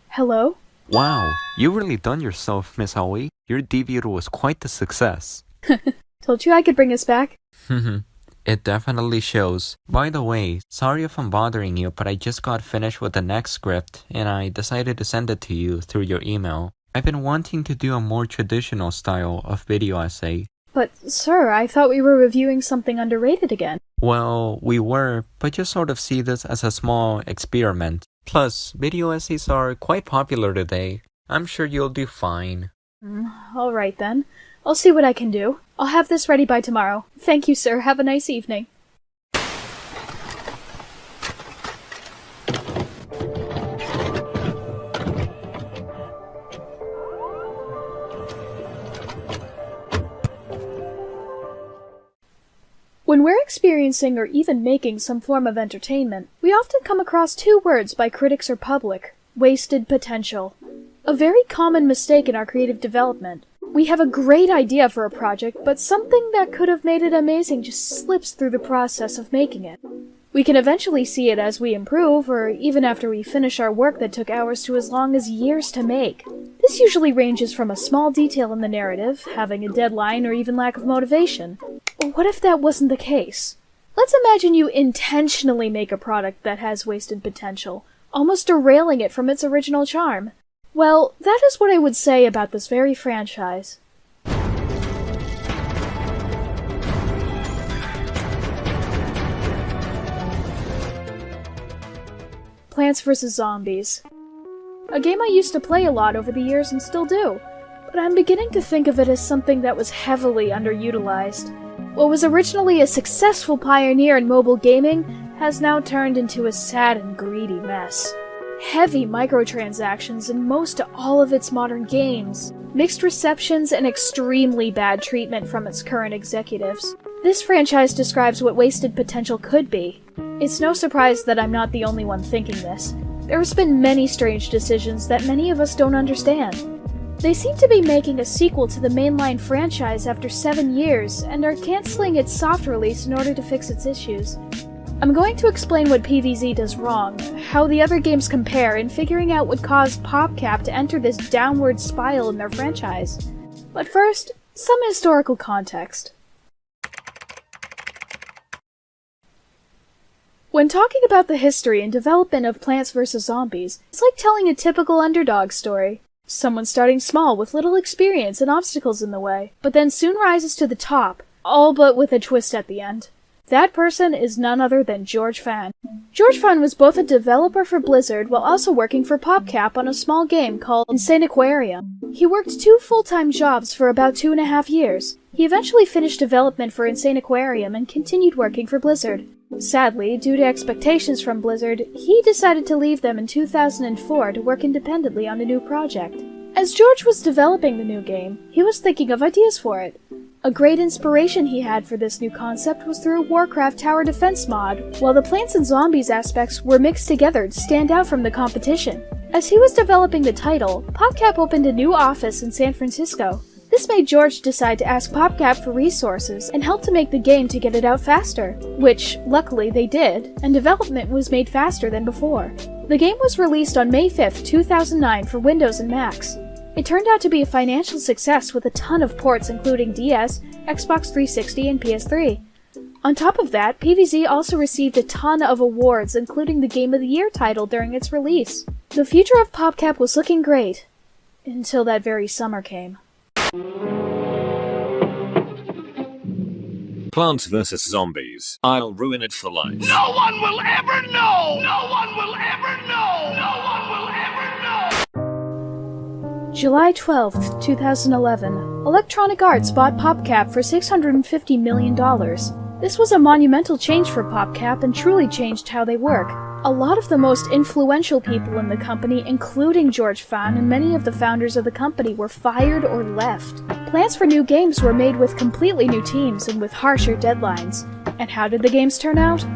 Hello? Wow, you really done yourself, Miss Aoi. Your debut was quite the success. Told you I could bring us back. It definitely shows. By the way, sorry if I'm bothering you, but I just got finished with the next script, and I decided to send it to you through your email. I've been wanting to do a more traditional style of video essay. But, sir, I thought we were reviewing something underrated again. Well, we were, but just sort of see this as a small experiment. Plus, video essays are quite popular today. I'm sure you'll do fine. Alright then. I'll see what I can do. I'll have this ready by tomorrow. Thank you, sir. Have a nice evening. When we're experiencing or even making some form of entertainment, we often come across two words by critics or public: wasted potential. A very common mistake in our creative development. We have a great idea for a project, but something that could have made it amazing just slips through the process of making it. We can eventually see it as we improve, or even after we finish our work that took hours to as long as years to make. This usually ranges from a small detail in the narrative, having a deadline, or even lack of motivation. What if that wasn't the case? Let's imagine you intentionally make a product that has wasted potential, almost derailing it from its original charm. Well, that is what I would say about this very franchise. Plants vs. Zombies. A game I used to play a lot over the years and still do, but I'm beginning to think of it as something that was heavily underutilized. What was originally a successful pioneer in mobile gaming has now turned into a sad and greedy mess. Heavy microtransactions in most all of its modern games, mixed receptions, and extremely bad treatment from its current executives. This franchise describes what wasted potential could be. It's no surprise that I'm not the only one thinking this. There's been many strange decisions that many of us don't understand. They seem to be making a sequel to the mainline franchise after 7 years, and are canceling its soft release in order to fix its issues. I'm going to explain what PVZ does wrong, how the other games compare, and figuring out what caused PopCap to enter this downward spiral in their franchise. But first, some historical context. When talking about the history and development of Plants vs. Zombies, it's like telling a typical underdog story. Someone starting small with little experience and obstacles in the way, but then soon rises to the top, all but with a twist at the end. That person is none other than George Fan. George Fan was both a developer for Blizzard while also working for PopCap on a small game called Insane Aquarium. He worked 2 full-time jobs for about 2.5 years. He eventually finished development for Insane Aquarium and continued working for Blizzard. Sadly, due to expectations from Blizzard, he decided to leave them in 2004 to work independently on a new project. As George was developing the new game, he was thinking of ideas for it. A great inspiration he had for this new concept was through a Warcraft tower defense mod, while the plants and zombies aspects were mixed together to stand out from the competition. As he was developing the title, PopCap opened a new office in San Francisco. This made George decide to ask PopCap for resources and help to make the game to get it out faster, which, luckily, they did, and development was made faster than before. The game was released on May 5th, 2009 for Windows and Macs. It turned out to be a financial success with a ton of ports including DS, Xbox 360, and PS3. On top of that, PVZ also received a ton of awards, including the Game of the Year title during its release. The future of PopCap was looking great, until that very summer came. Plants vs. Zombies. I'll ruin it for life. No one will ever know! No one will ever know! No one will ever know! July 12th, 2011. Electronic Arts bought PopCap for $650 million. This was a monumental change for PopCap and truly changed how they work. A lot of the most influential people in the company, including George Fan and many of the founders of the company, were fired or left. Plans for new games were made with completely new teams and with harsher deadlines. And how did the games turn out?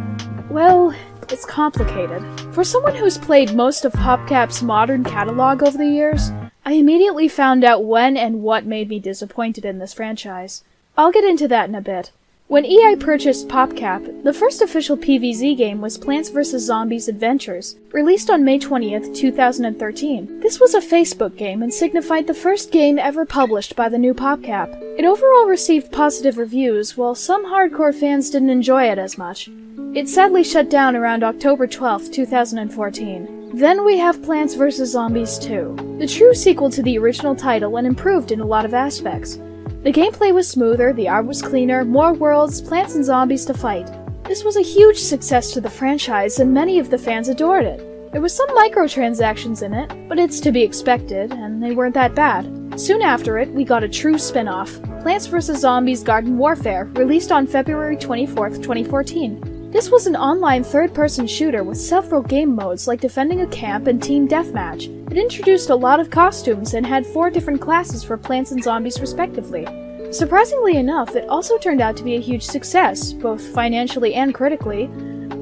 Well, it's complicated. For someone who's played most of PopCap's modern catalog over the years, I immediately found out when and what made me disappointed in this franchise. I'll get into that in a bit. When EA purchased PopCap, the first official PvZ game was Plants vs. Zombies Adventures, released on May 20th, 2013. This was a Facebook game and signified the first game ever published by the new PopCap. It overall received positive reviews, while some hardcore fans didn't enjoy it as much. It sadly shut down around October 12th, 2014. Then we have Plants vs. Zombies 2, the true sequel to the original title and improved in a lot of aspects. The gameplay was smoother, the art was cleaner, more worlds, plants and zombies to fight. This was a huge success to the franchise and many of the fans adored it. There was some microtransactions in it, but it's to be expected, and they weren't that bad. Soon after it, we got a true spin-off, Plants vs. Zombies Garden Warfare, released on February 24th, 2014. This was an online third-person shooter with several game modes like defending a camp and team deathmatch. It introduced a lot of costumes and had 4 different classes for plants and zombies respectively. Surprisingly enough, it also turned out to be a huge success, both financially and critically.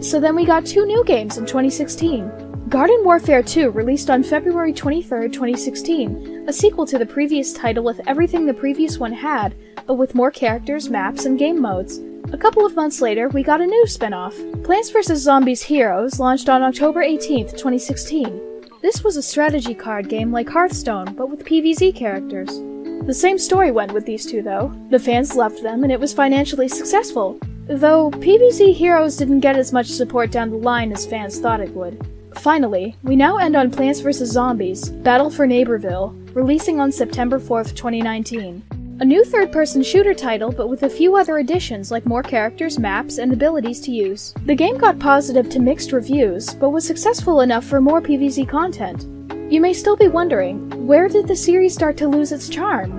So then we got 2 new games in 2016. Garden Warfare 2 released on February 23rd, 2016, a sequel to the previous title with everything the previous one had, but with more characters, maps, and game modes. A couple of months later, we got a new spin-off. Plants vs. Zombies Heroes launched on October 18th, 2016. This was a strategy card game like Hearthstone, but with PvZ characters. The same story went with these two, though. The fans loved them, and it was financially successful, though PvZ Heroes didn't get as much support down the line as fans thought it would. Finally, we now end on Plants vs. Zombies, Battle for Neighborville, releasing on September 4th, 2019. A new third-person shooter title, but with a few other additions like more characters, maps, and abilities to use. The game got positive to mixed reviews, but was successful enough for more PvZ content. You may still be wondering, where did the series start to lose its charm?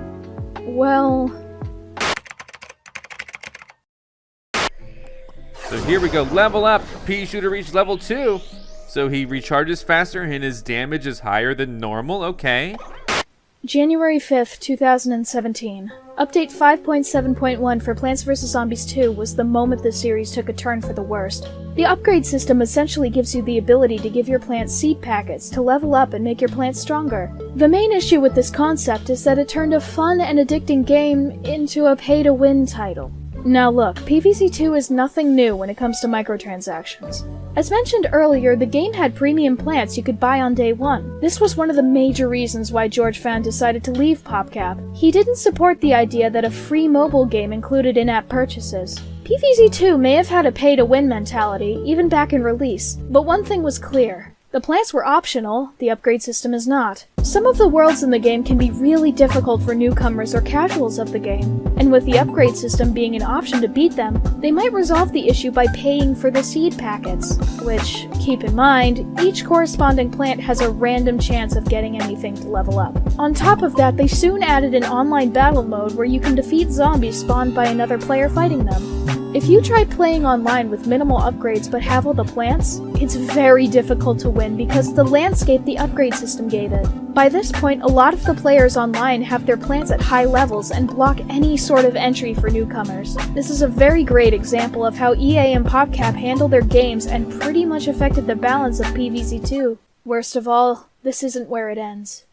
Well... So here we go, level up! Pea Shooter reached level 2! So he recharges faster and his damage is higher than normal, okay. January 5th, 2017. Update 5.7.1 for Plants vs. Zombies 2 was the moment the series took a turn for the worst. The upgrade system essentially gives you the ability to give your plants seed packets to level up and make your plants stronger. The main issue with this concept is that it turned a fun and addicting game into a pay-to-win title. Now look, PvZ2 is nothing new when it comes to microtransactions. As mentioned earlier, the game had premium plants you could buy on day one. This was one of the major reasons why George Fan decided to leave PopCap. He didn't support the idea that a free mobile game included in-app purchases. PvZ2 may have had a pay-to-win mentality, even back in release, but one thing was clear. The plants were optional, the upgrade system is not. Some of the worlds in the game can be really difficult for newcomers or casuals of the game, and with the upgrade system being an option to beat them, they might resolve the issue by paying for the seed packets, which, keep in mind, each corresponding plant has a random chance of getting anything to level up. On top of that, they soon added an online battle mode where you can defeat zombies spawned by another player fighting them. If you try playing online with minimal upgrades but have all the plants, it's very difficult to win because of the landscape the upgrade system gave it. By this point, a lot of the players online have their plants at high levels and block any sort of entry for newcomers. This is a very great example of how EA and PopCap handle their games and pretty much affected the balance of PvZ2. Worst of all, this isn't where it ends.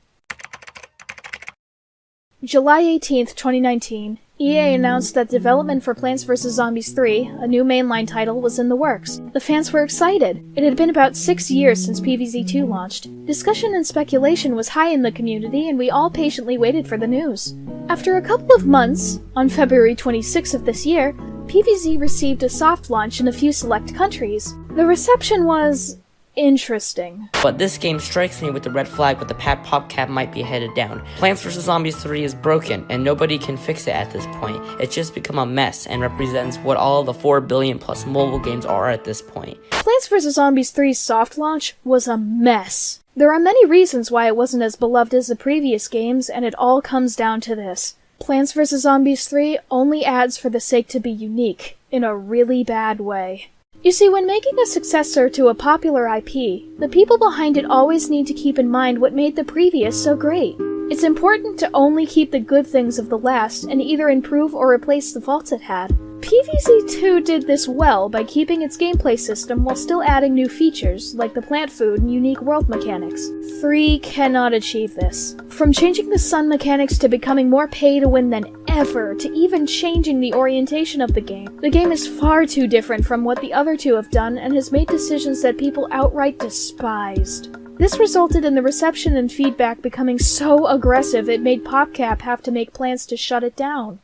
July 18th, 2019. EA announced that development for Plants vs. Zombies 3, a new mainline title, was in the works. The fans were excited. It had been about 6 years since PvZ2 launched. Discussion and speculation was high in the community, and we all patiently waited for the news. After a couple of months, on February 26th of this year, PvZ received a soft launch in a few select countries. The reception was... interesting. But this game strikes me with the red flag with the PopCap might be headed down. Plants vs. Zombies 3 is broken, and nobody can fix it at this point. It's just become a mess, and represents what all the 4 billion plus mobile games are at this point. Plants vs. Zombies 3's soft launch was a mess. There are many reasons why it wasn't as beloved as the previous games, and it all comes down to this. Plants vs. Zombies 3 only adds for the sake to be unique, in a really bad way. You see, when making a successor to a popular IP, the people behind it always need to keep in mind what made the previous so great. It's important to only keep the good things of the last and either improve or replace the faults it had. PvZ2 did this well by keeping its gameplay system while still adding new features, like the plant food and unique world mechanics. 3 cannot achieve this. From changing the sun mechanics to becoming more pay-to-win than ever to even changing the orientation of the game. The game is far too different from what the other two have done and has made decisions that people outright despised. This resulted in the reception and feedback becoming so aggressive it made PopCap have to make plans to shut it down.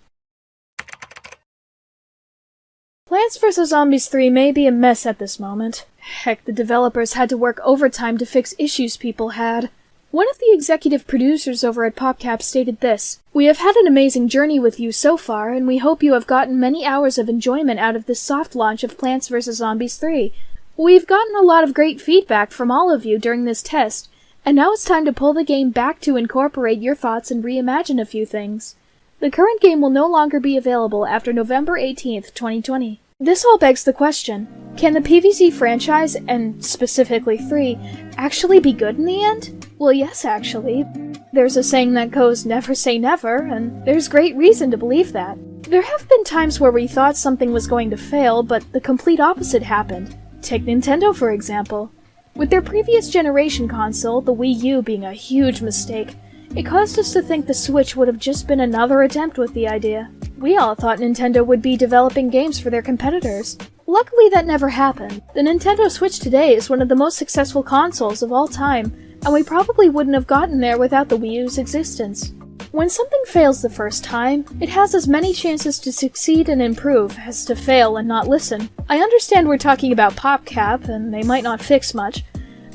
Plants vs. Zombies 3 may be a mess at this moment. Heck, the developers had to work overtime to fix issues people had. One of the executive producers over at PopCap stated this: "We have had an amazing journey with you so far, and we hope you have gotten many hours of enjoyment out of this soft launch of Plants vs. Zombies 3. We've gotten a lot of great feedback from all of you during this test, and now it's time to pull the game back to incorporate your thoughts and reimagine a few things. The current game will no longer be available after November 18th, 2020. This all begs the question, can the PvZ franchise, and specifically 3, actually be good in the end? Well, yes, actually. There's a saying that goes, never say never, and there's great reason to believe that. There have been times where we thought something was going to fail, but the complete opposite happened. Take Nintendo, for example. With their previous generation console, the Wii U being a huge mistake, it caused us to think the Switch would have just been another attempt with the idea. We all thought Nintendo would be developing games for their competitors. Luckily, that never happened. The Nintendo Switch today is one of the most successful consoles of all time, and we probably wouldn't have gotten there without the Wii U's existence. When something fails the first time, it has as many chances to succeed and improve as to fail and not listen. I understand we're talking about PopCap, and they might not fix much,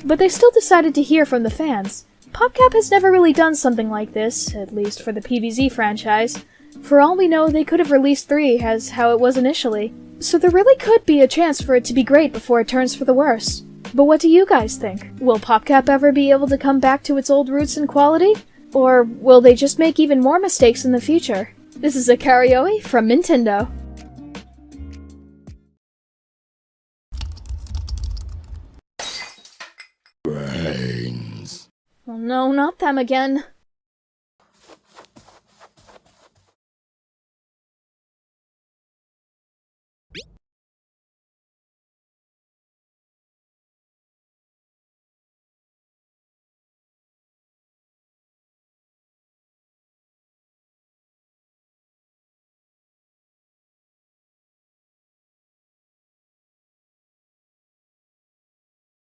but they still decided to hear from the fans. PopCap has never really done something like this, at least for the PvZ franchise. For all we know, they could have released 3 as how it was initially. So there really could be a chance for it to be great before it turns for the worse. But what do you guys think? Will PopCap ever be able to come back to its old roots and quality? Or will they just make even more mistakes in the future? This is Akari from Nintendo. Brains. Oh no, not them again.